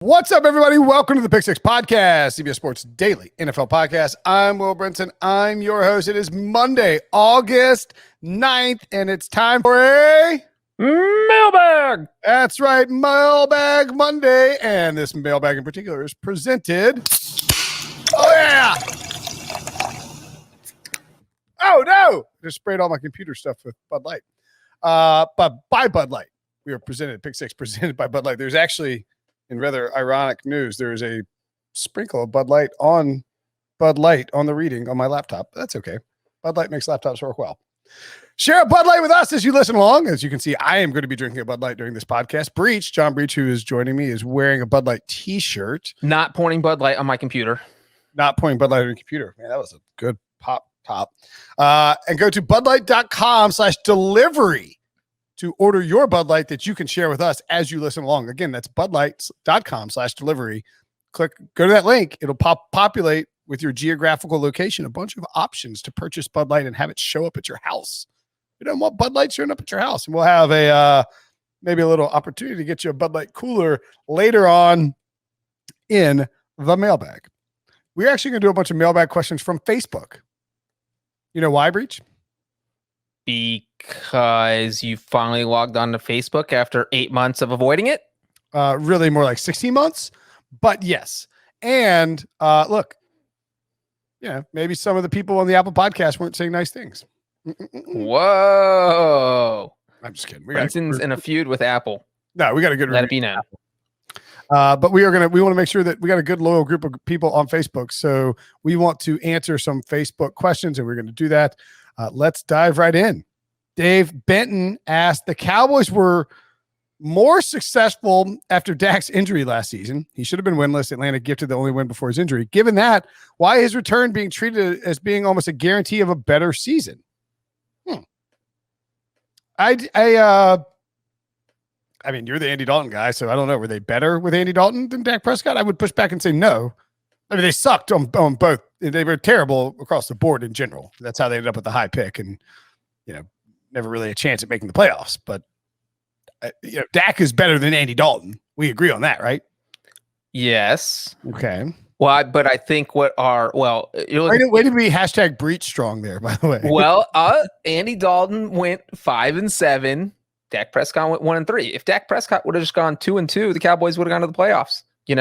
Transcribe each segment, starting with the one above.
What's up, everybody? Welcome to the PickSix Podcast, CBS Sports Daily NFL Podcast. I'm Will Brinson. I'm your host. It is Monday, August 9th, and it's time for a mailbag. That's right, Mailbag Monday. And this mailbag in particular is presented. Oh, yeah. Oh, no. Just sprayed all my computer stuff with Bud Light. But by Bud Light, we are presented, PickSix presented by Bud Light. There's actually, in rather ironic news, there is a sprinkle of Bud Light on the reading on my laptop. That's okay. Bud Light makes laptops work well. Share a Bud Light with us as you listen along. As you can see, I am going to be drinking a Bud Light during this podcast. John Breech, who is joining me, is wearing a Bud Light t-shirt. Not pointing Bud Light on my computer. Not pointing Bud Light on your computer. Man, that was a good pop top. And go to budlight.com/delivery to order your Bud Light that you can share with us as you listen along. Again, that's budlight.com/delivery. Go to that link. It'll populate with your geographical location, a bunch of options to purchase Bud Light and have it show up at your house. You don't want Bud Light showing up at your house. And we'll have maybe a little opportunity to get you a Bud Light cooler later on in the mailbag. We're actually going to do a bunch of mailbag questions from Facebook. You know why, Breech? Because you finally logged on to Facebook after 8 months of avoiding it? Really more like 16 months, but yes. And look, maybe some of the people on the Apple podcast weren't saying nice things. Whoa. I'm just kidding. Brinson's in a feud with Apple. No, we got a good Let it be known. But we want to make sure that we got a good loyal group of people on Facebook. So we want to answer some Facebook questions, and we're going to do that. Let's dive right in. Dave Benton asked, the Cowboys were more successful after Dak's injury last season. He should have been winless. Atlanta gifted the only win before his injury. Given that, why is return being treated as being almost a guarantee of a better season? I mean, you're the Andy Dalton guy, so I don't know. Were they better with Andy Dalton than Dak Prescott? I would push back and say no. I mean, they sucked on both. They were terrible across the board in general. That's how they ended up with the high pick and, never really a chance at making the playoffs. But, Dak is better than Andy Dalton. We agree on that, right? Yes. Okay. Well, but I think way to be hashtag Breech strong there, by the way. Well, Andy Dalton went 5-7. Dak Prescott went 1-3. If Dak Prescott would have just gone 2-2, the Cowboys would have gone to the playoffs. You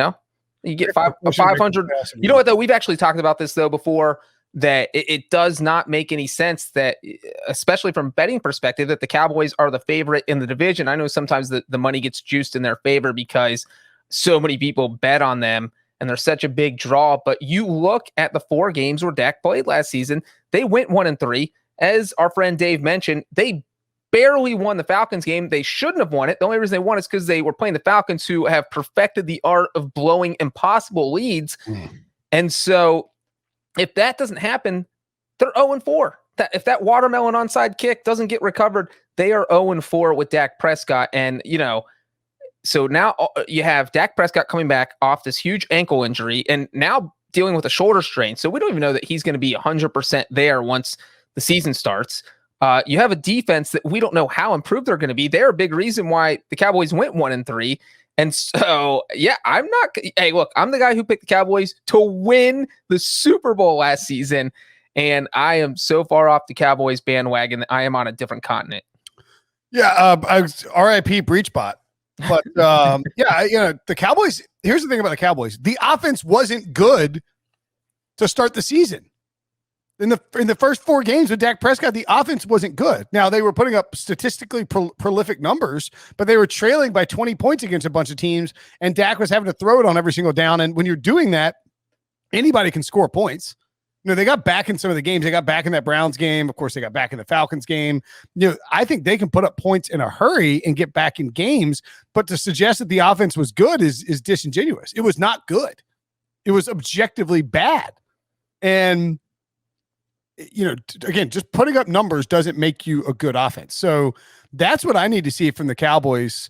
get 500. You know what, though? We've actually talked about this, though, before, that it does not make any sense that, especially from betting perspective, that the Cowboys are the favorite in the division. I know sometimes the money gets juiced in their favor because so many people bet on them and they're such a big draw. But you look at the 4 games where Dak played last season, they went 1-3. As our friend Dave mentioned, they barely won the Falcons game. They shouldn't have won it. The only reason they won is because they were playing the Falcons, who have perfected the art of blowing impossible leads. And so if that doesn't happen, they're 0-4. If that watermelon onside kick doesn't get recovered, they are 0-4 with Dak Prescott. And, so now you have Dak Prescott coming back off this huge ankle injury and now dealing with a shoulder strain. So we don't even know that he's going to be 100% there once the season starts. You have a defense that we don't know how improved they're going to be. They're a big reason why the Cowboys went 1-3. And so, I'm the guy who picked the Cowboys to win the Super Bowl last season. And I am so far off the Cowboys bandwagon that I am on a different continent. Yeah. I was RIP Breechbot. But the Cowboys, here's the thing about the Cowboys. The offense wasn't good to start the season. In the first 4 games with Dak Prescott, the offense wasn't good. Now, they were putting up statistically prolific numbers, but they were trailing by 20 points against a bunch of teams, and Dak was having to throw it on every single down. And when you're doing that, anybody can score points. They got back in some of the games. They got back in that Browns game. Of course, they got back in the Falcons game. I think they can put up points in a hurry and get back in games, but to suggest that the offense was good is disingenuous. It was not good. It was objectively bad. And again, just putting up numbers doesn't make you a good offense. So that's what I need to see from the Cowboys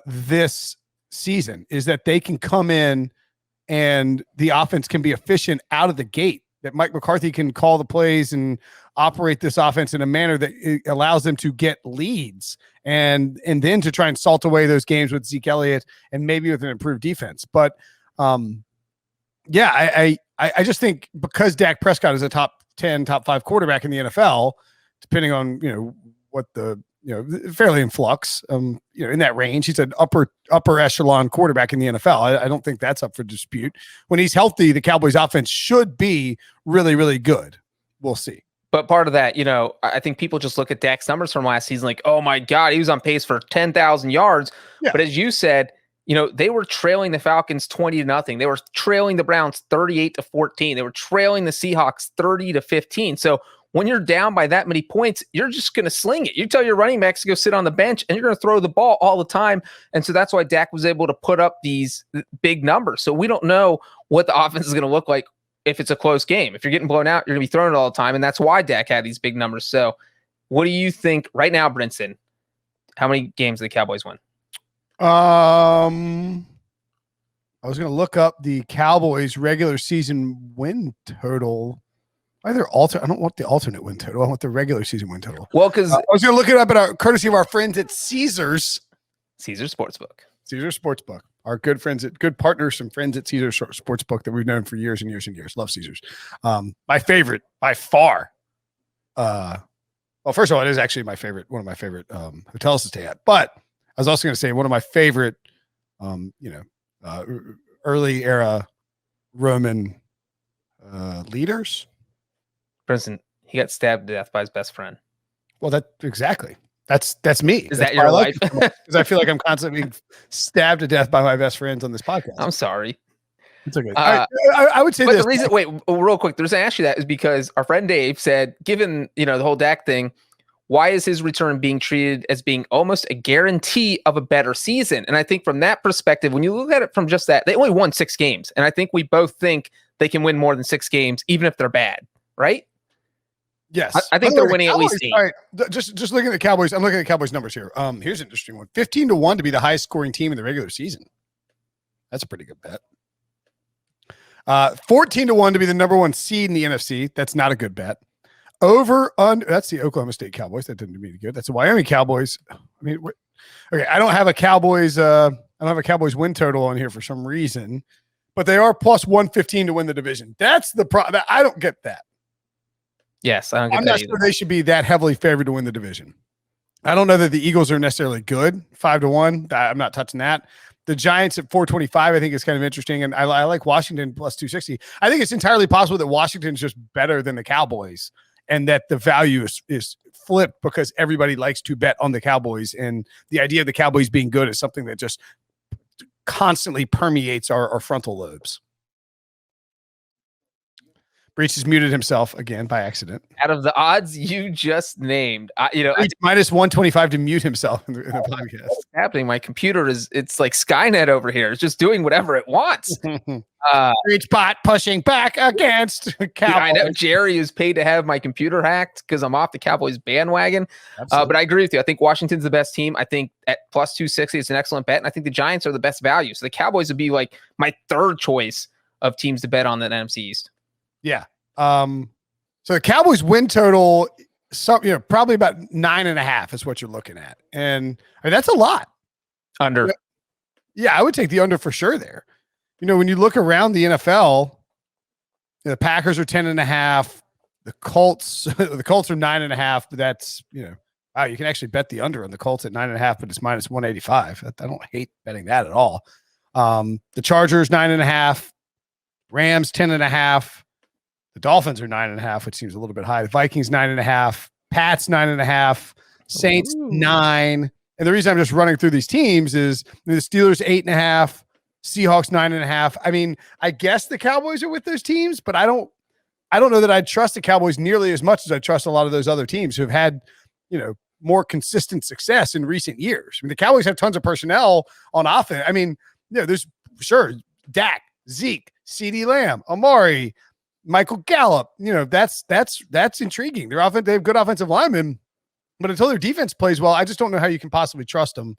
this season, is that they can come in and the offense can be efficient out of the gate. that Mike McCarthy can call the plays and operate this offense in a manner that it allows them to get leads and then to try and salt away those games with Zeke Elliott and maybe with an improved defense. But I just think because Dak Prescott is a top 10, top 5 quarterback in the NFL, depending on, what the, fairly in flux, in that range, he's an upper echelon quarterback in the NFL. I don't think that's up for dispute. When he's healthy, the Cowboys offense should be really, really good. We'll see. But part of that, I think people just look at Dak's numbers from last season like, oh my God, he was on pace for 10,000 yards. Yeah. But as you said, they were trailing the Falcons 20-0. They were trailing the Browns 38-14. They were trailing the Seahawks 30-15. So when you're down by that many points, you're just going to sling it. You tell your running backs to go sit on the bench and you're going to throw the ball all the time. And so that's why Dak was able to put up these big numbers. So we don't know what the offense is going to look like if it's a close game. If you're getting blown out, you're going to be throwing it all the time. And that's why Dak had these big numbers. So what do you think right now, Brinson? How many games do the Cowboys win? I was going to look up the Cowboys regular season win total. Either I don't want the alternate win total. I want the regular season win total. Well, because I was going to look it up at courtesy of our friends at Caesars Sportsbook. Caesars Sportsbook. Our good partners and friends at Caesars Sportsbook that we've known for years and years and years. Love Caesars. My favorite by far. Well, first of all, it is actually one of my favorite hotels to stay at. But I was also going to say one of my favorite, early era Roman leaders. Brinson, he got stabbed to death by his best friend. Well, that's me. Is that your life? Because I feel like I'm constantly being stabbed to death by my best friends on this podcast. I'm sorry. It's okay. I would say but this. The reason, wait, real quick. The reason I asked you that is because our friend Dave said, given the whole Dak thing, why is his return being treated as being almost a guarantee of a better season? And I think from that perspective, when you look at it from just that, they only won 6 games, and I think we both think they can win more than 6 games, even if they're bad, right? Yes. I think they're winning Cowboys, at least 8. All right, just looking at the Cowboys. I'm looking at the Cowboys numbers here. Here's an interesting one. 15-1 to be the highest scoring team in the regular season. That's a pretty good bet. 14-1 to be the number 1 seed in the NFC. That's not a good bet. Over under. That's the Oklahoma State Cowboys. That didn't mean good. That's the Wyoming Cowboys. Okay. I don't have a Cowboys win total on here for some reason, but they are plus 115 to win the division. That's the problem. I don't get that. Yes, I don't get I'm that not sure they should be that heavily favored to win the division. I don't know that the Eagles are necessarily good. 5-1. I'm not touching that. The Giants at 425, I think is kind of interesting. And I like Washington plus 260. I think it's entirely possible that Washington's just better than the Cowboys and that the value is flipped because everybody likes to bet on the Cowboys. And the idea of the Cowboys being good is something that just constantly permeates our frontal lobes. Breech has muted himself again by accident. Out of the odds you just named, minus 125 to mute himself in the podcast. What's happening? My computer it's like Skynet over here. It's just doing whatever it wants. Breech bot pushing back against Cowboys. I know Jerry is paid to have my computer hacked because I'm off the Cowboys bandwagon. But I agree with you. I think Washington's the best team. I think at plus 260, it's an excellent bet. And I think the Giants are the best value. So the Cowboys would be like my third choice of teams to bet on the NFC East. Yeah. So the Cowboys win total, probably about 9.5 is what you're looking at. And I mean, that's a lot. Under. Yeah, I would take the under for sure there. When you look around the NFL, the Packers are 10.5. The Colts are 9.5, but that's, wow, you can actually bet the under on the Colts at 9.5, but it's minus 185. I don't hate betting that at all. The Chargers 9.5, Rams 10.5. The Dolphins are 9.5, which seems a little bit high. The Vikings 9.5, Pats 9.5, Saints 9. And the reason I'm just running through these teams is the Steelers 8.5, Seahawks 9.5. I mean, I guess the Cowboys are with those teams, but I don't know that I'd trust the Cowboys nearly as much as I trust a lot of those other teams who have had, more consistent success in recent years. I mean, the Cowboys have tons of personnel on offense. I mean, there's sure Dak, Zeke, CeeDee Lamb, Amari, Michael Gallup, that's intriguing. They have good offensive linemen, but until their defense plays well, I just don't know how you can possibly trust them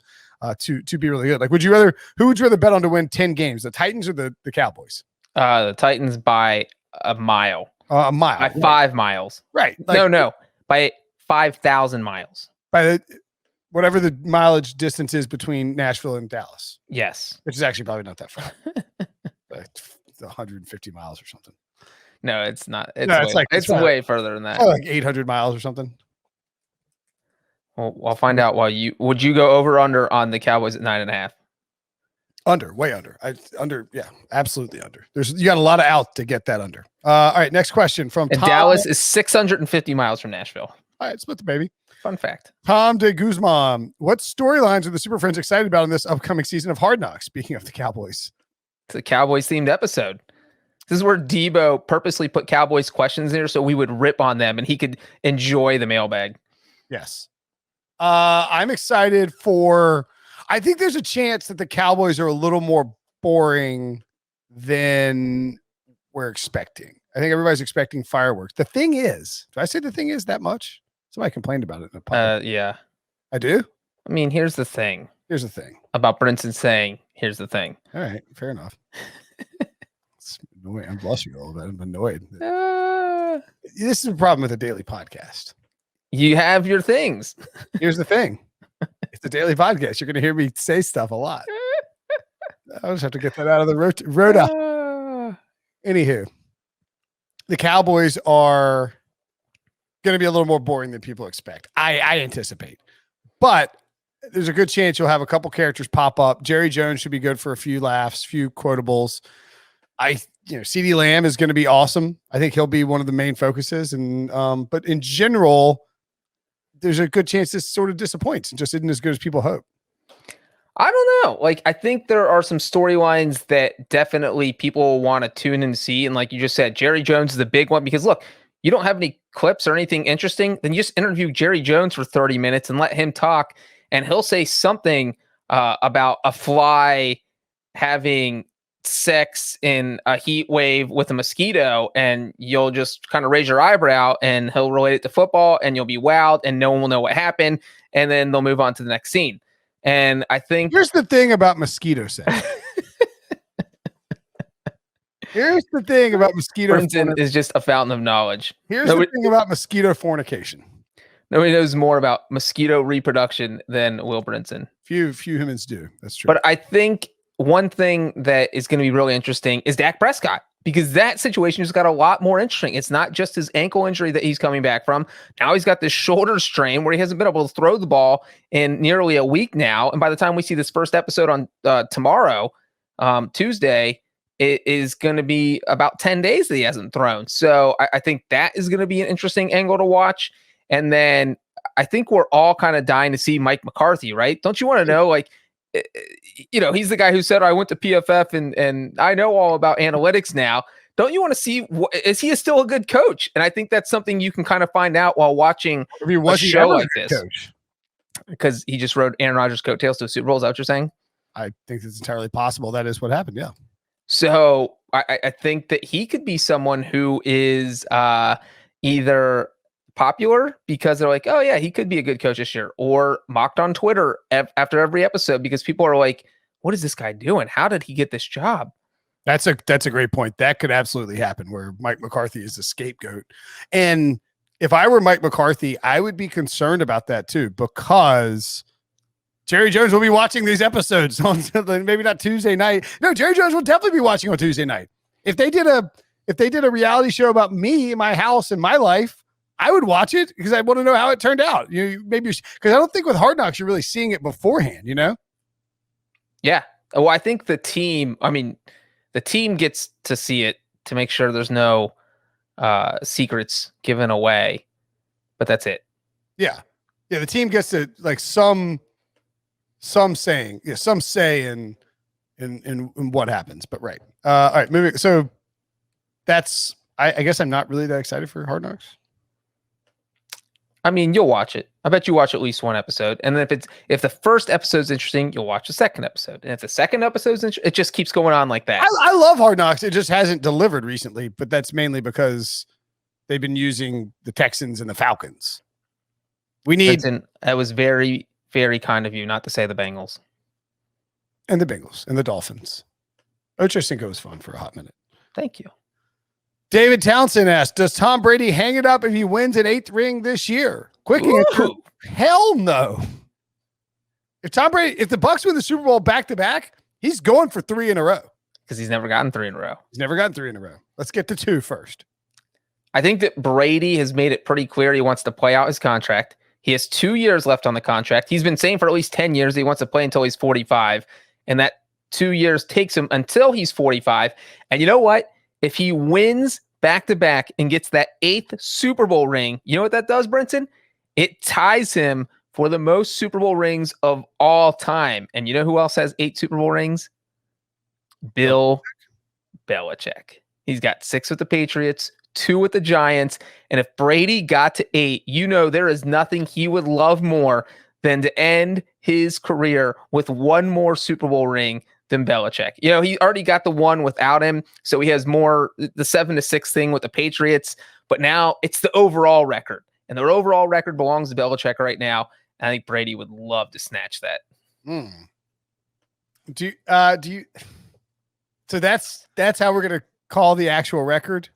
to be really good. Like, who would you rather bet on to win 10 games, the Titans or the Cowboys? The Titans by a mile. A mile. By 5 miles. Right. No. By 5,000 miles. By whatever the mileage distance is between Nashville and Dallas. Yes. Which is actually probably not that far. Like 150 miles or something. No, it's not. It's way further than that. Like 800 miles or something. Well, I'll find out. Would you go over under on the Cowboys at 9.5? Under, way under. Yeah, absolutely under. You got a lot of out to get that under. All right, next question from Tom. Dallas is 650 miles from Nashville. All right, split the baby. Fun fact. Tom de Guzman. What storylines are the Super Friends excited about in this upcoming season of Hard Knocks? Speaking of the Cowboys. It's a Cowboys themed episode. This is where Debo purposely put Cowboys questions there so we would rip on them and he could enjoy the mailbag. Yes. I'm excited I think there's a chance that the Cowboys are a little more boring than we're expecting. I think everybody's expecting fireworks. The thing is, do I say the thing is that much? Somebody complained about it in the public. Yeah. I do? I mean, here's the thing. About Brinson saying, here's the thing. All right, fair enough. It's annoying. I'm blushing a little bit. I'm annoyed. This is a problem with a daily podcast. You have your things. Here's the thing. It's a daily podcast. You're going to hear me say stuff a lot. I just have to get that out of the road. Anywho, the Cowboys are going to be a little more boring than people expect. I anticipate. But there's a good chance you'll have a couple characters pop up. Jerry Jones should be good for a few laughs, few quotables. CeeDee Lamb is going to be awesome. I think he'll be one of the main focuses. But in general, there's a good chance this sort of disappoints and just isn't as good as people hope. I don't know. Like, I think there are some storylines that definitely people want to tune in and see. And like you just said, Jerry Jones is the big one because look, you don't have any clips or anything interesting. Then you just interview Jerry Jones for 30 minutes and let him talk. And he'll say something about a fly having sex in a heat wave with a mosquito, and you'll just kind of raise your eyebrow, and he'll relate it to football, and you'll be wowed, and no one will know what happened, and then they'll move on to the next scene. And I think here's the thing about mosquito sex. Here's the thing about mosquito. Brinson is just a fountain of knowledge. Here's the thing about mosquito fornication. Nobody knows more about mosquito reproduction than Will Brinson. Few humans do. That's true. But I think one thing that is going to be really interesting is Dak Prescott, because that situation has got a lot more interesting. It's not just his ankle injury that he's coming back from. Now he's got this shoulder strain where he hasn't been able to throw the ball in nearly a week now. And by the time we see this first episode on tomorrow, Tuesday, it is going to be about 10 days that he hasn't thrown. So I think that is going to be an interesting angle to watch. And then I think we're all kind of dying to see Mike McCarthy, right? Don't you want to know, like, he's the guy who said, I went to PFF and I know all about analytics now. Don't you want to see, is he still a good coach? And I think that's something you can kind of find out while watching a show like this. Coach? Because he just rode Aaron Rodgers' coattails to a Super Bowl. Is that what you're saying? I think it's entirely possible. That is what happened. Yeah. So I think that he could be someone who is either popular because they're like, oh yeah, he could be a good coach this year, or mocked on Twitter after every episode because people are like, what is this guy doing? How did he get this job? That's a great point. That could absolutely happen where Mike McCarthy is a scapegoat. And if I were Mike McCarthy, I would be concerned about that too, because Jerry Jones will be watching these episodes on maybe not Tuesday night. No, Jerry Jones will definitely be watching on Tuesday night. If they did a reality show about me, my house, and my life, I would watch it because I want to know how it turned out. Maybe because I don't think with Hard Knocks you're really seeing it beforehand. Yeah. Well, I think the team gets to see it to make sure there's no secrets given away, but that's it. Yeah. The team gets to like some say in what happens. But right. All right. Moving. So that's I guess I'm not really that excited for Hard Knocks. I mean, you'll watch it. I bet you watch at least one episode. And then if the first episode's interesting, you'll watch the second episode. And if the second episode's it just keeps going on like that. I love Hard Knocks. It just hasn't delivered recently, but that's mainly because they've been using the Texans and the Falcons. That was very, very kind of you not to say the Bengals. And the Bengals and the Dolphins. Ocho Cinco was fun for a hot minute. Thank you. David Townsend asked, does Tom Brady hang it up if he wins an 8th ring this year? Quick answer. Hell no. If the Bucs win the Super Bowl back-to-back, he's going for 3 in a row. Because he's never gotten 3 in a row. He's never gotten 3 in a row. Let's get to 2 first. I think that Brady has made it pretty clear he wants to play out his contract. He has 2 years left on the contract. He's been saying for at least 10 years he wants to play until he's 45. And that 2 years takes him until he's 45. And you know what? If he wins back-to-back and gets that 8th Super Bowl ring, you know what that does, Brinson? It ties him for the most Super Bowl rings of all time. And you know who else has 8 Super Bowl rings? Bill Belichick. He's got 6 with the Patriots, 2 with the Giants. And if Brady got to 8, you know there is nothing he would love more than to end his career with 1 more Super Bowl ring than Belichick. You know, he already got the 1 without him, so he has more, the 7-6 thing with the Patriots, but now it's the overall record, and the overall record belongs to Belichick right now. I think Brady would love to snatch that. Do you? So that's how we're gonna call the actual record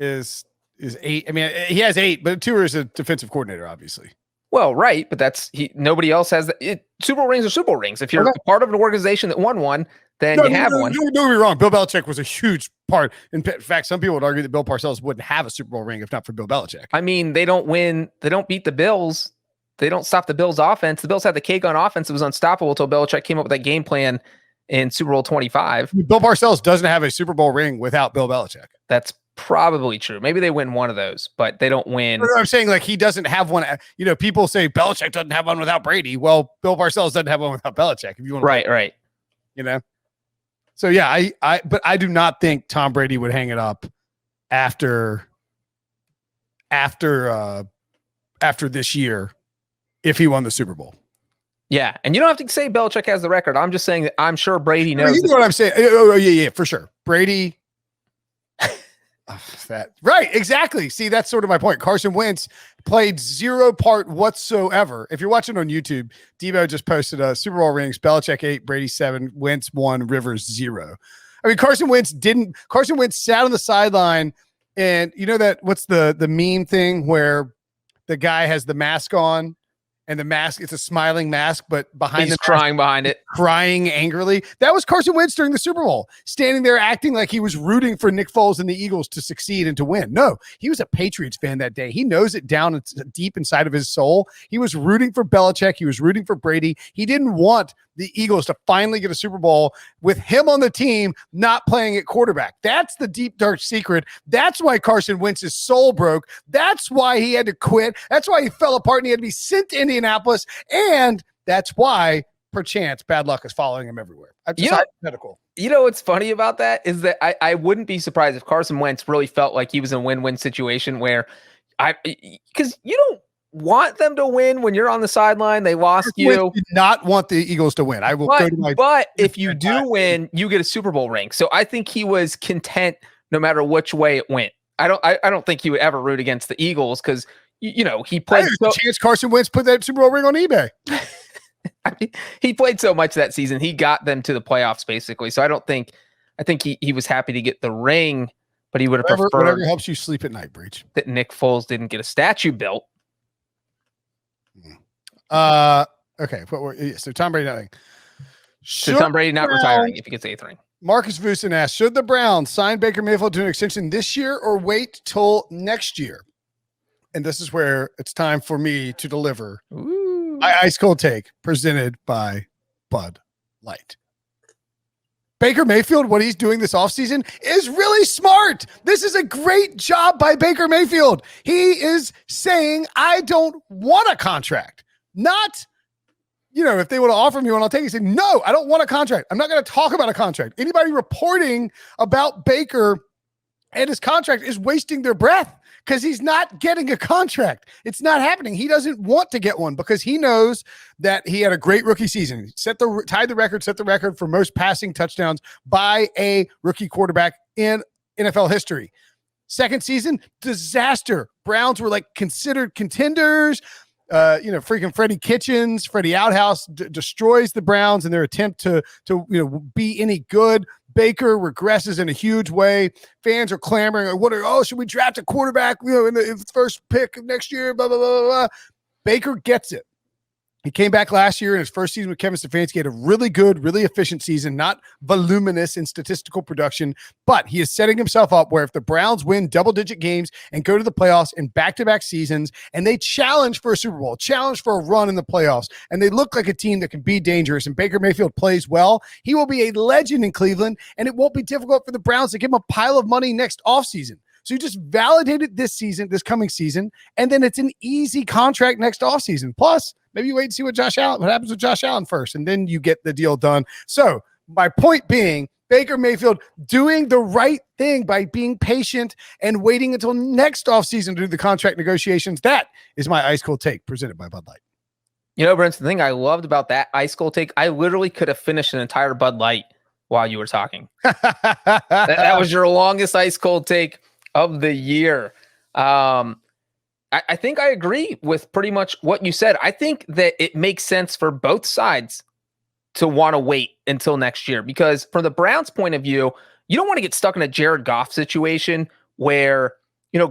is 8. I mean, he has 8, but Tua is a defensive coordinator, obviously. Well, right, but nobody else has that. Super Bowl rings are Super Bowl rings. If you're part of an organization that won one, then you have one. Don't get me wrong. Bill Belichick was a huge part. In fact, some people would argue that Bill Parcells wouldn't have a Super Bowl ring if not for Bill Belichick. I mean, they don't win. They don't beat the Bills. They don't stop the Bills' offense. The Bills had the cake on offense. It was unstoppable until Belichick came up with that game plan in Super Bowl 25. Bill Parcells doesn't have a Super Bowl ring without Bill Belichick. That's probably true. Maybe they win one of those, but they don't win. I'm saying like he doesn't have one. You know, people say Belichick doesn't have one without Brady. Well, Bill Parcells doesn't have one without Belichick. If you want, right. You know. So yeah, but I do not think Tom Brady would hang it up after this year if he won the Super Bowl. Yeah, and you don't have to say Belichick has the record. I'm just saying that I'm sure Brady knows. You know what I'm saying? Oh yeah, for sure. Brady. That right, exactly. See, that's sort of my point. Carson Wentz played 0 part whatsoever. If you're watching on YouTube, Debo just posted a Super Bowl rings: Belichick 8, Brady 7, Wentz 1, Rivers 0. I mean, Carson Wentz sat on the sideline, and you know that what's the meme thing where the guy has the mask on. And the mask, it's a smiling mask, but behind he's crying behind it, crying angrily. That was Carson Wentz during the Super Bowl, standing there acting like he was rooting for Nick Foles and the Eagles to succeed and to win. No, he was a Patriots fan that day. He knows it down deep inside of his soul. He was rooting for Belichick. He was rooting for Brady. He didn't want the Eagles to finally get a Super Bowl with him on the team, not playing at quarterback. That's the deep, dark secret. That's why Carson Wentz's soul broke. That's why he had to quit. That's why he fell apart and he had to be sent to Indianapolis. And that's why, perchance, bad luck is following him everywhere. Hypothetical. You know what's funny about that is that I wouldn't be surprised if Carson Wentz really felt like he was in a win-win situation where because you don't want them to win when you're on the sideline. They lost you. Did not want the Eagles to win. I will go to my. But if you do win, you get a Super Bowl ring. So I think he was content no matter which way it went. I don't think he would ever root against the Eagles because you know he played. Chance Carson Wentz put that Super Bowl ring on eBay. I mean, he played so much that season. He got them to the playoffs basically. So I think he was happy to get the ring, but he would have preferred whatever helps you sleep at night, Breech. That Nick Foles didn't get a statue built. Okay. So Tom Brady nothing. So Tom Brady not retiring if he gets 8th ring. Marcus Vusin asked, should the Browns sign Baker Mayfield to an extension this year or wait till next year? And this is where it's time for me to deliver my ice cold take presented by Bud Light. Baker Mayfield, what he's doing this offseason is really smart. This is a great job by Baker Mayfield. He is saying, I don't want a contract. Not, if they would have offered me one, I'll take it. He said, no, I don't want a contract. I'm not going to talk about a contract. Anybody reporting about Baker and his contract is wasting their breath because he's not getting a contract. It's not happening. He doesn't want to get one because he knows that he had a great rookie season. Set the record for most passing touchdowns by a rookie quarterback in NFL history. Second season, disaster. Browns were considered contenders. Freaking Freddie Outhouse destroys the Browns in their attempt to be any good. Baker regresses in a huge way, fans are clamoring, should we draft a quarterback, in the first pick of next year, blah, blah, blah, blah. Baker gets it. He came back last year in his first season with Kevin Stefanski. He had a really good, really efficient season, not voluminous in statistical production, but he is setting himself up where if the Browns win double-digit games and go to the playoffs in back-to-back seasons, and they challenge for a Super Bowl, challenge for a run in the playoffs, and they look like a team that can be dangerous, and Baker Mayfield plays well, he will be a legend in Cleveland, and it won't be difficult for the Browns to give him a pile of money next offseason. So you just validated this coming season, and then it's an easy contract next offseason. Plus, maybe you wait and see what happens with Josh Allen first, and then you get the deal done. So my point being, Baker Mayfield doing the right thing by being patient and waiting until next offseason to do the contract negotiations. That is my ice cold take presented by Bud Light. Brinson, the thing I loved about that ice cold take, I literally could have finished an entire Bud Light while you were talking. that was your longest ice cold take of the year. I think I agree with pretty much what you said. I think that it makes sense for both sides to want to wait until next year, because from the Browns' point of view, you don't want to get stuck in a Jared Goff situation where,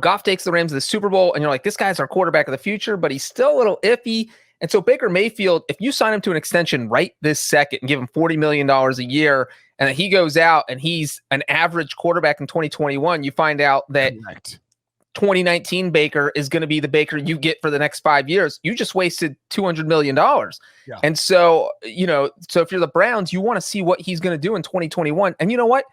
Goff takes the Rams to the Super Bowl and you're like, this guy's our quarterback of the future, but he's still a little iffy. And so Baker Mayfield, if you sign him to an extension right this second and give him $40 million a year, and then he goes out and he's an average quarterback in 2021, you find out that 2019 Baker is going to be the Baker you get for the next 5 years. You just wasted $200 million. Yeah. And so, so if you're the Browns, you want to see what he's going to do in 2021. And you know what?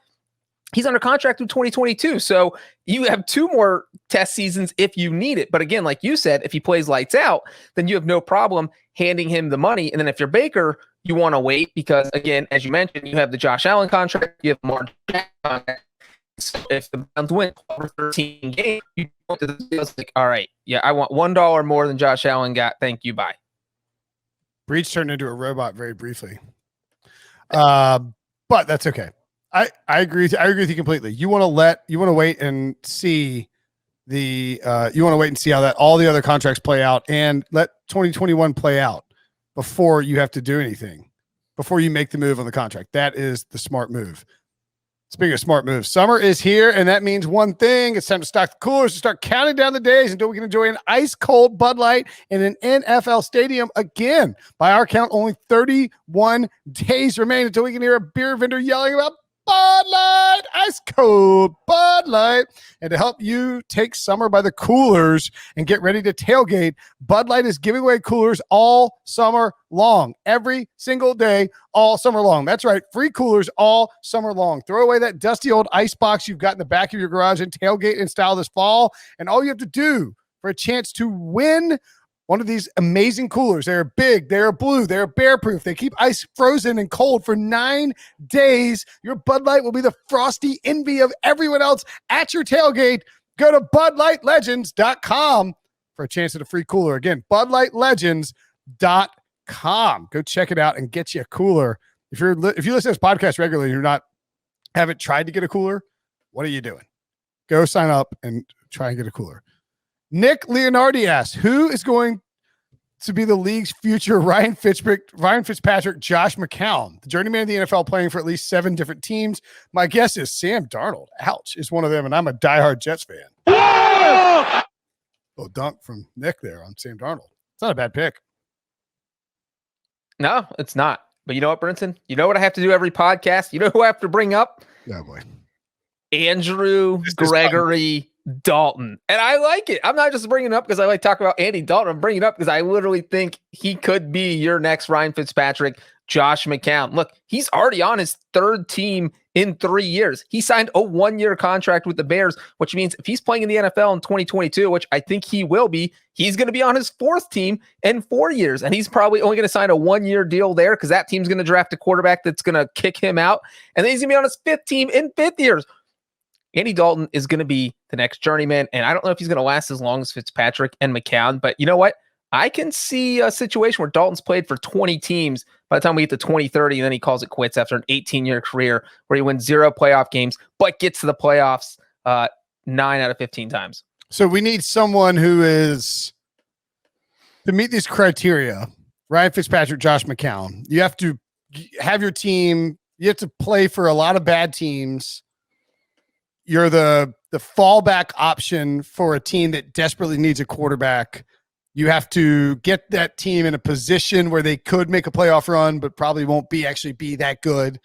He's under contract through 2022. So you have 2 more test seasons if you need it. But again, like you said, if he plays lights out, then you have no problem handing him the money. And then if you're Baker, you want to wait because, again, as you mentioned, you have the Josh Allen contract, you have the Mark Jackson contract. So if the Browns win 13 games, you want to the like, all right, yeah, I want $1 more than Josh Allen got. Thank you, bye. Breech turned into a robot very briefly, but that's okay. I agree. I agree with you completely. You want to wait and see how all the other contracts play out and let 2021 play out before you have to do anything, before you make the move on the contract. That is the smart move. Speaking of smart moves, summer is here, and that means one thing. It's time to stock the coolers, to start counting down the days until we can enjoy an ice-cold Bud Light in an NFL stadium again. By our count, only 31 days remain until we can hear a beer vendor yelling about Bud Light, ice cold Bud Light. And to help you take summer by the coolers and get ready to tailgate, Bud Light is giving away coolers all summer long, every single day, all summer long. That's right, free coolers all summer long. Throw away that dusty old ice box you've got in the back of your garage and tailgate in style this fall. And all you have to do for a chance to win one of these amazing coolers. They're big, they're blue, they're bear-proof. They keep ice frozen and cold for 9 days. Your Bud Light will be the frosty envy of everyone else at your tailgate. Go to BudLightLegends.com for a chance at a free cooler. Again, BudLightLegends.com. Go check it out and get you a cooler. If you listen to this podcast regularly and haven't tried to get a cooler, what are you doing? Go sign up and try and get a cooler. Nick Leonardi asks, who is going to be the league's future Ryan Fitzpatrick, Josh McCown? The journeyman of the NFL playing for at least 7 different teams. My guess is Sam Darnold. Ouch, is one of them, and I'm a diehard Jets fan. Little dunk from Nick there on Sam Darnold. It's not a bad pick. No, it's not. But you know what, Brinson? You know what I have to do every podcast? You know who I have to bring up? Oh, boy. Andrew Gregory Dalton. And I like it. I'm not just bringing it up because I like talking about Andy Dalton. I'm bringing it up because I literally think he could be your next Ryan Fitzpatrick, Josh McCown. Look, he's already on his 3rd team in 3 years. He signed a 1-year contract with the Bears, which means if he's playing in the NFL in 2022, which I think he will be, he's going to be on his 4th team in 4 years. And he's probably only going to sign a 1-year deal there because that team's going to draft a quarterback that's going to kick him out. And then he's going to be on his 5th team in 5th years. Andy Dalton is going to be the next journeyman, and I don't know if he's going to last as long as Fitzpatrick and McCown, but you know what? I can see a situation where Dalton's played for 20 teams by the time we get to 2030, and then he calls it quits after an 18-year career where he wins 0 playoff games, but gets to the playoffs 9 out of 15 times. So we need someone who is, to meet these criteria, Ryan Fitzpatrick, Josh McCown, you have to have your team, You have to play for a lot of bad teams. You're the fallback option for a team that desperately needs a quarterback. You have to get that team in a position where they could make a playoff run, but probably won't actually be that good.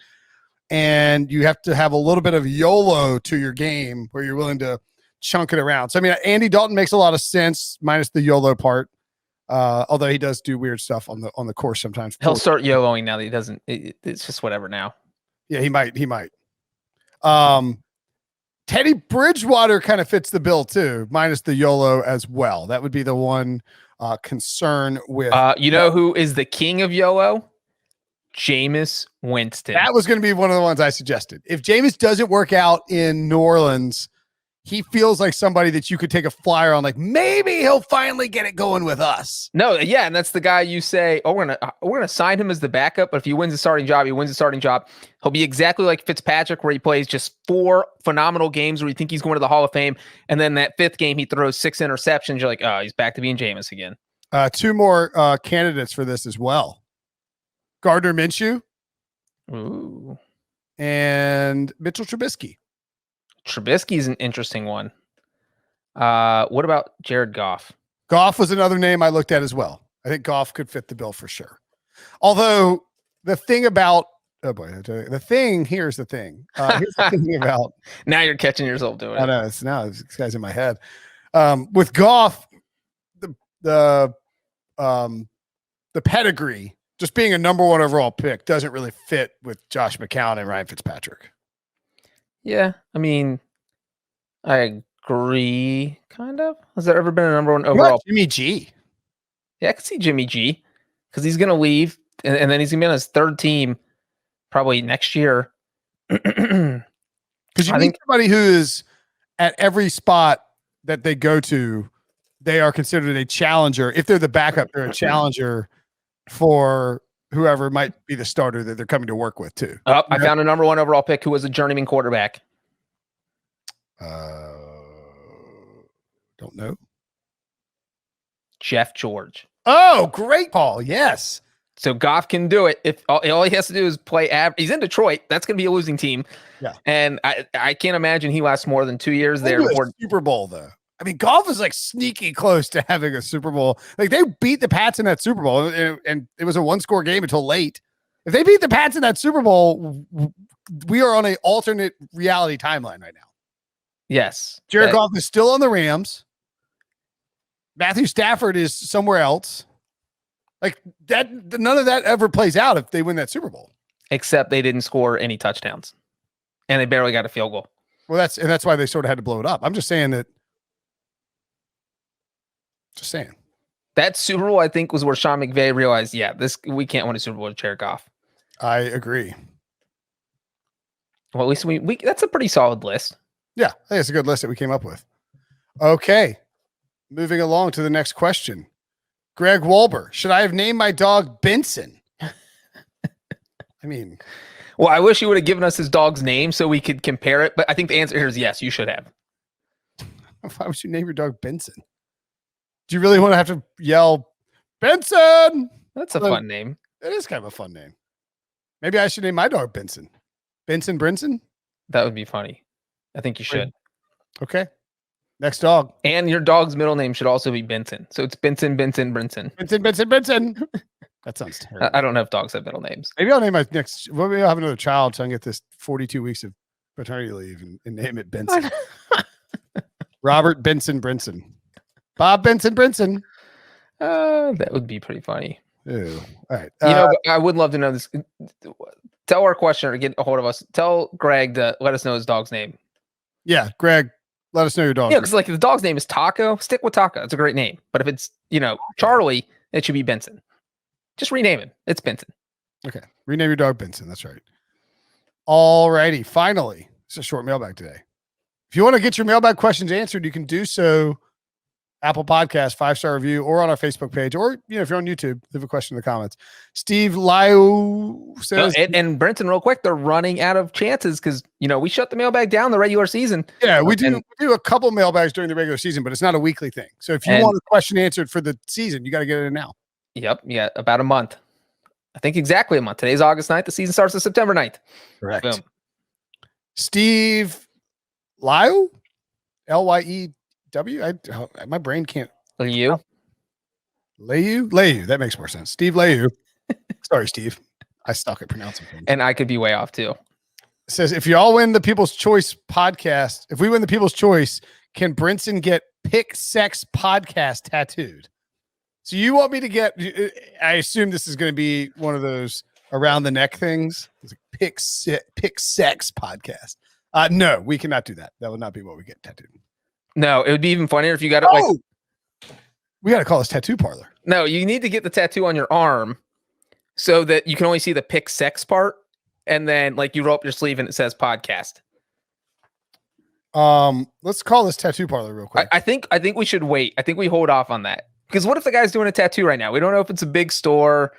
And you have to have a little bit of YOLO to your game where you're willing to chunk it around. So, I mean, Andy Dalton makes a lot of sense minus the YOLO part. Although he does do weird stuff on the course sometimes. He'll start YOLOing now that he doesn't. It's just whatever now. Yeah, he might. Teddy Bridgewater kind of fits the bill too, minus the YOLO as well. That would be the one concern with. You know who is the king of YOLO? Jameis Winston. That was going to be one of the ones I suggested. If Jameis doesn't work out in New Orleans, he feels like somebody that you could take a flyer on. Like maybe he'll finally get it going with us. No, yeah, and that's the guy you say, oh, we're gonna sign him as the backup. But if he wins the starting job, he wins the starting job. He'll be exactly like Fitzpatrick, where he plays just 4 phenomenal games where you think he's going to the Hall of Fame, and then that 5th game he throws 6 interceptions. You're like, oh, he's back to being Jameis again. 2 more candidates for this as well. Gardner Minshew. Ooh. And Mitchell Trubisky. Trubisky's an interesting one. What about Jared Goff? Goff was another name I looked at as well. I think Goff could fit the bill for sure. Although the thing about here's the thing. Here's the thing about now you're catching yourself doing it. I know this guy's in my head. With Goff, the pedigree, just being a number 1 overall pick, doesn't really fit with Josh McCown and Ryan Fitzpatrick. Yeah, I mean, I agree, kind of. Has there ever been a number 1 overall? Jimmy G. Yeah, I can see Jimmy G because he's going to leave, and then he's going to be on his 3rd team probably next year. Because you need somebody who is at every spot that they go to, they are considered a challenger. If they're the backup, they're a challenger for whoever might be the starter that they're coming to work with too. Oh, I found a number 1 overall pick who was a journeyman quarterback. Don't know. Jeff George. Oh, great call. Yes. So Goff can do it. If all he has to do is play he's in Detroit. That's going to be a losing team. Yeah. And I can't imagine he lasts more than 2 years there before Super Bowl though. I mean, Goff is like sneaky close to having a Super Bowl. Like they beat the Pats in that Super Bowl, and it was a 1-score game until late. If they beat the Pats in that Super Bowl, we are on an alternate reality timeline right now. Yes. Jared Goff is still on the Rams. Matthew Stafford is somewhere else. Like that, none of that ever plays out if they win that Super Bowl. Except they didn't score any touchdowns, and they barely got a field goal. Well, that's why they sort of had to blow it up. I'm just saying that. Just saying. That Super Bowl, I think, was where Sean McVay realized, we can't win a Super Bowl with Jared Goff. I agree. Well, at least we that's a pretty solid list. Yeah, I think it's a good list that we came up with. Okay. Moving along to the next question. Greg Wolber, should I have named my dog Benson? I mean. Well, I wish he would have given us his dog's name so we could compare it, but I think the answer here is yes, you should have. Why would you name your dog Benson? Do you really want to have to yell, Benson? That's a fun name. It is kind of a fun name. Maybe I should name my dog Benson. Benson Brinson? That would be funny. I think you should. Okay. Next dog. And your dog's middle name should also be Benson. So it's Brinson. Benson. That sounds terrible. I don't know if dogs have middle names. Maybe I'll name my next. Maybe I'll have another child so I can get this 42 weeks of paternity leave and name it Benson. Robert Benson Brinson. Bob Benson Brinson. That would be pretty funny. Ew. All right. I would love to know this. Tell our questioner to get a hold of us. Tell Greg to let us know his dog's name. Yeah, Greg, let us know your dog. Yeah, because like if the dog's name is Taco, stick with Taco. It's a great name. But if it's Charlie, it should be Benson. Just rename it. It's Benson. Okay. Rename your dog Benson. That's right. All righty. Finally, it's a short mailbag today. If you want to get your mailbag questions answered, you can do so. Apple Podcast, 5-star review, or on our Facebook page, or if you're on YouTube, leave a question in the comments. Steve Liu says, and Brinson, real quick, they're running out of chances because we shut the mailbag down the regular season. Yeah, we do a couple mailbags during the regular season, but it's not a weekly thing. So if you want a question answered for the season, you got to get it in now. Yep, yeah, about a month. I think exactly a month. Today's August 9th. The season starts on September 9th. Correct. Boom. Steve Lyew, Lyew. My brain can't. Lyew. That makes more sense. Steve Lyew. Sorry, Steve. I suck at pronouncing things. And I could be way off too. It says, if y'all win the People's Choice podcast, if we win the People's Choice, can Brinson get PickSix podcast tattooed? So you want me to get, I assume this is going to be one of those around the neck things. It's like PickSix podcast. No, we cannot do that. That would not be what we get tattooed. No, it would be even funnier if you got it we got to call this tattoo parlor. No, you need to get the tattoo on your arm so that you can only see the PickSix part. And then like you roll up your sleeve and it says podcast. Let's call this tattoo parlor real quick. I think we should wait. I think we hold off on that. Because what if the guy's doing a tattoo right now? We don't know if it's a big store.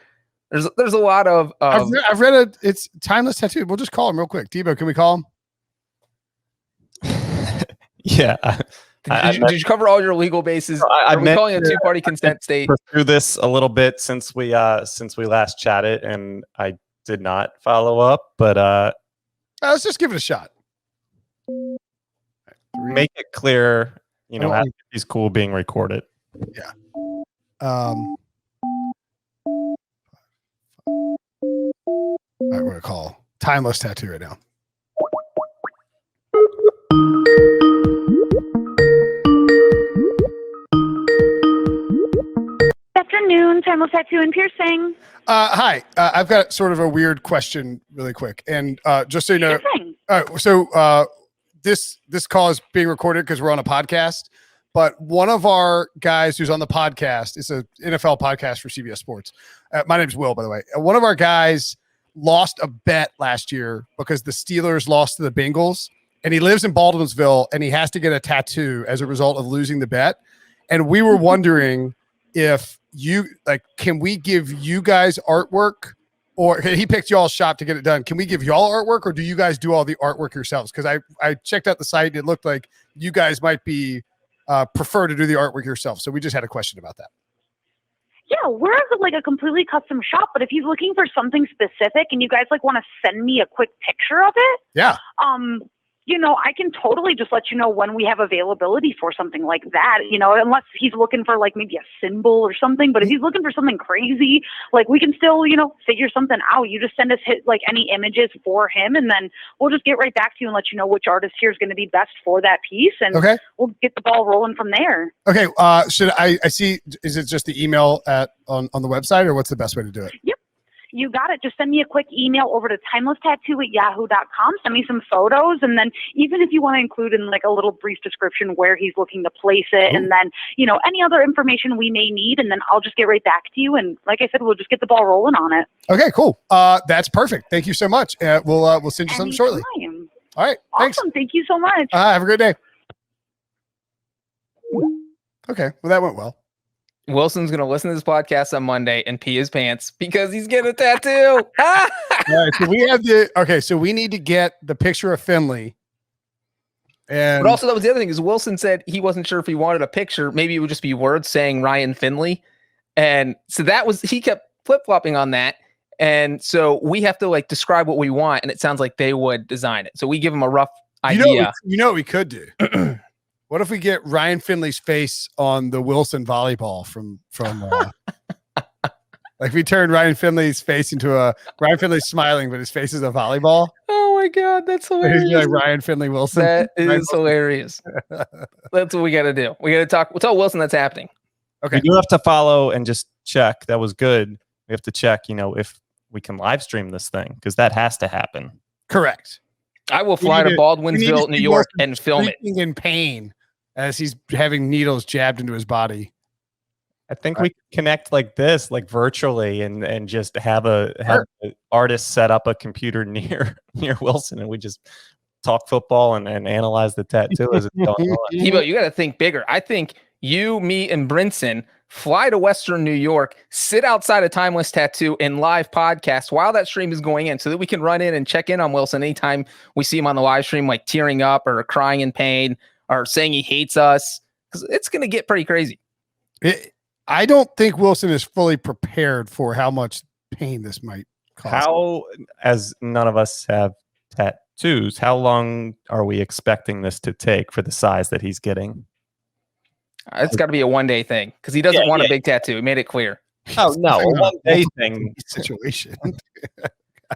There's a lot of I've read it's timeless tattoo. We'll just call him real quick. Debo, can we call him? Yeah. Did you cover all your legal bases? Are we calling a two-party consent state? Pursue this a little bit since we last chatted, and I did not follow up, but let's just give it a shot. Make it clear, he's cool being recorded. Yeah. All right, we're gonna call timeless tattoo right now. Afternoon, timeless tattoo and piercing. Hi, I've got sort of a weird question, really quick, and just so you know, this call is being recorded because we're on a podcast. But one of our guys who's on the podcast, it's an NFL podcast for CBS Sports. My name's Will, by the way. One of our guys lost a bet last year because the Steelers lost to the Bengals, and he lives in Baldwinsville, and he has to get a tattoo as a result of losing the bet. And we were wondering if can we give you guys artwork, or he picked y'all's shop to get it done. Can we give y'all artwork, or do you guys do all the artwork yourselves? Because I checked out the site, and it looked like you guys might be prefer to do the artwork yourself. So we just had a question about that. Yeah, we're like a completely custom shop, but if he's looking for something specific and you guys want to send me a quick picture of it, yeah. I can totally just let you know when we have availability for something like that, unless he's looking for like maybe a symbol or something. But if he's looking for something crazy, like we can still, figure something out. You just send us any images for him, and then we'll just get right back to you and let you know which artist here is going to be best for that piece. And we'll get the ball rolling from there. Okay. Should I see, is it just the email on the website, or what's the best way to do it? Yep. You got it. Just send me a quick email over to timelesstattoo@yahoo.com. Send me some photos. And then even if you want to include in a little brief description where he's looking to place it, and then, any other information we may need, and then I'll just get right back to you. And like I said, we'll just get the ball rolling on it. Okay, cool. That's perfect. Thank you so much. We'll send you something shortly. All right. Thanks. Awesome. Thank you so much. Have a great day. Okay. Well, that went well. Wilson's going to listen to this podcast on Monday and pee his pants because he's getting a tattoo. All right, so we need to get the picture of Finley. And but also that was the other thing is Wilson said he wasn't sure if he wanted a picture. Maybe it would just be words saying Ryan Finley. And so he kept flip-flopping on that. And so we have to describe what we want. And it sounds like they would design it. So we give him a rough idea. You know what we could do? What if we get Ryan Finley's face on the Wilson volleyball from we turn Ryan Finley's face into Ryan Finley's smiling, but his face is a volleyball. Oh my God, that's hilarious. He's like Ryan Finley Wilson. That is hilarious. That's what we got to do. We got to talk. We'll tell Wilson that's happening. Okay. You have to follow and just check. That was good. We have to check, if we can live stream this thing, because that has to happen. Correct. I will fly to Baldwinsville, New York, and film it. In pain as he's having needles jabbed into his body. I think we can connect like this, virtually, and just have an artist set up a computer near Wilson, and we just talk football and analyze the tattoo as it's going on. Tebow, you got to think bigger. I think you, me, and Brinson fly to Western New York, sit outside a Timeless Tattoo and live podcast while that stream is going in, so that we can run in and check in on Wilson anytime we see him on the live stream, tearing up or crying in pain or saying he hates us, because it's going to get pretty crazy. I don't think Wilson is fully prepared for how much pain this might cause. How, as none of us have tattoos, how long are we expecting this to take for the size that he's getting? It's got to be a 1-day thing because he doesn't want a big tattoo. He made it clear. Oh no, a 1-day thing situation.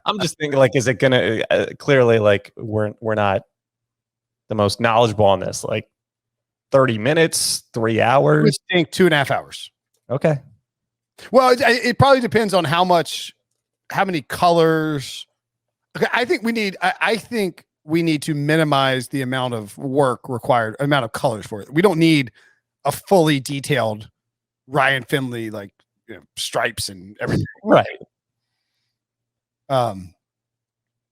I'm just thinking, like, is it gonna clearly, like, we're not the most knowledgeable on this. Like, 30 minutes, 3 I hours. would think 2.5 hours. Okay. Well, it probably depends on how many colors. Okay, I think we need to minimize the amount of work required, amount of colors for it. We don't need a fully detailed Ryan Finley, like, stripes and everything. Right.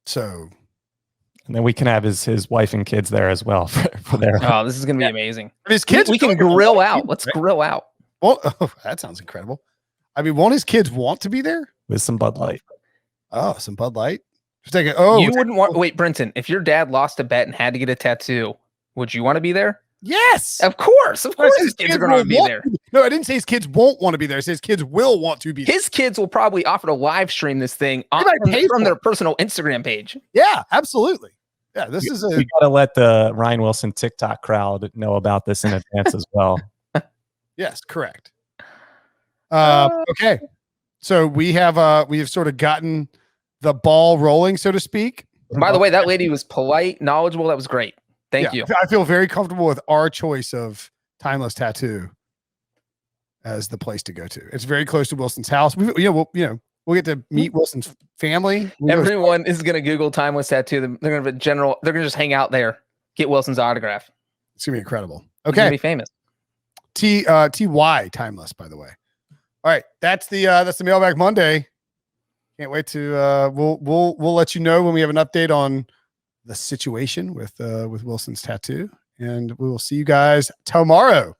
So, and then we can have his wife and kids there as well for their. Oh, this is going to be amazing. his kids, We can grill out. Let's grill out. Well, that sounds incredible. I mean, won't his kids want to be there With some Bud Light. Oh, some Bud Light. Just take it. You wouldn't want. Wait, Brinson, if your dad lost a bet and had to get a tattoo, would you want to be there? Yes, Of course, his kids are going to be there. No, I didn't say his kids won't want to be there. I said his kids will want to be there. His kids will probably offer to live stream this thing from their personal Instagram page. Yeah, absolutely. Yeah, this is We got to let the Ryan Wilson TikTok crowd know about this in advance as well. Yes, correct. Okay, so we have sort of gotten the ball rolling, so to speak. By the way, that lady was polite, knowledgeable. That was great. Thank you. I feel very comfortable with our choice of Timeless Tattoo as the place to go to. It's very close to Wilson's house. We'll get to meet Wilson's family. Everyone is going to Google Timeless Tattoo. They're going to have they're going to just hang out there, get Wilson's autograph. It's going to be incredible. He's going to be famous. TY Timeless, by the way. All right, that's the Mailbag Monday. Can't wait to we'll let you know when we have an update on the situation with Wilson's tattoo, and we will see you guys tomorrow.